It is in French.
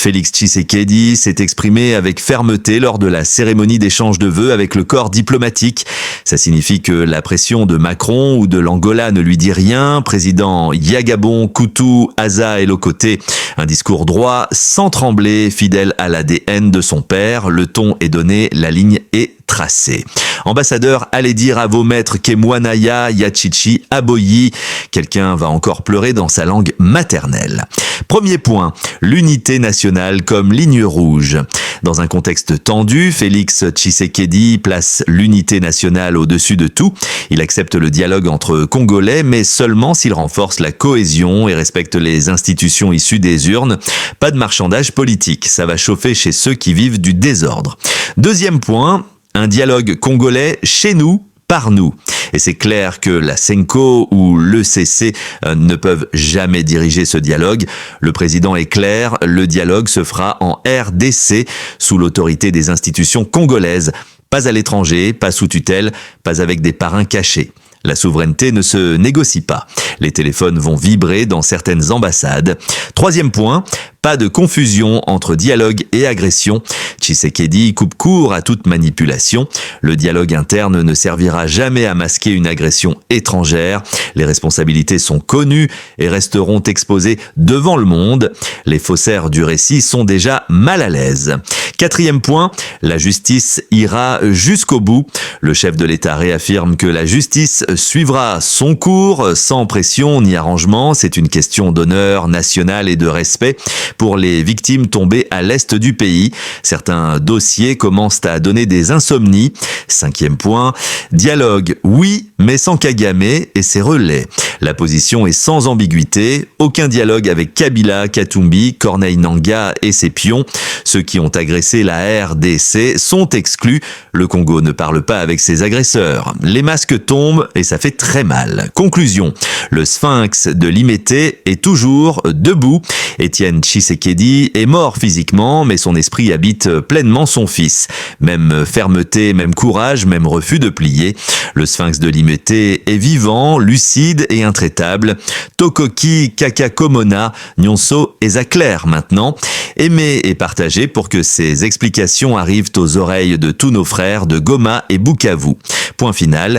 Félix Tshisekedi s'est exprimé avec fermeté lors de la cérémonie d'échange de vœux avec le corps diplomatique. Ça signifie que la pression de Macron ou de l'Angola ne lui dit rien. Président Yagabon, Koutou, Aza et Lokoté, un discours droit, sans trembler, fidèle à l'ADN de son père. Le ton est donné, la ligne est tracée. Ambassadeur, allez dire à vos maîtres Kemwanaya, Yachichi, Aboyi. Quelqu'un va encore pleurer dans sa langue maternelle. Premier point, l'unité nationale comme ligne rouge. Dans un contexte tendu, Félix Tshisekedi place l'unité nationale au-dessus de tout. Il accepte le dialogue entre Congolais, mais seulement s'il renforce la cohésion et respecte les institutions issues des urnes. Pas de marchandage politique, ça va chauffer chez ceux qui vivent du désordre. Deuxième point, un dialogue congolais chez nous, par nous. Et c'est clair que la Senko ou l'ECC ne peuvent jamais diriger ce dialogue. Le président est clair, le dialogue se fera en RDC, sous l'autorité des institutions congolaises. Pas à l'étranger, pas sous tutelle, pas avec des parrains cachés. La souveraineté ne se négocie pas. Les téléphones vont vibrer dans certaines ambassades. Troisième point, pas de confusion entre dialogue et agression. Tshisekedi coupe court à toute manipulation. Le dialogue interne ne servira jamais à masquer une agression étrangère. Les responsabilités sont connues et resteront exposées devant le monde. Les faussaires du récit sont déjà mal à l'aise. Quatrième point, la justice ira jusqu'au bout. Le chef de l'État réaffirme que la justice suivra son cours sans pression ni arrangement. C'est une question d'honneur national et de respect pour les victimes tombées à l'est du pays. Certains dossiers commencent à donner des insomnies. Cinquième point, dialogue, oui, mais sans Kagame et ses relais. La position est sans ambiguïté. Aucun dialogue avec Kabila, Katumbi, Corneille Nangaa et ses pions. Ceux qui ont agressé la RDC sont exclus. Le Congo ne parle pas avec ses agresseurs. Les masques tombent et ça fait très mal. Conclusion, le sphinx de Limete est toujours debout. Étienne Tshisekedi est mort physiquement, mais son esprit habite pleinement son fils. Même fermeté, même courage, même refus de plier. Le sphinx de Limete est vivant, lucide et intraitable. Tokoki Kakakomona, Nyonso et Zaclair maintenant. Aimez et partagez pour que ces explications arrivent aux oreilles de tous nos frères de Goma et Bukavu. Point final.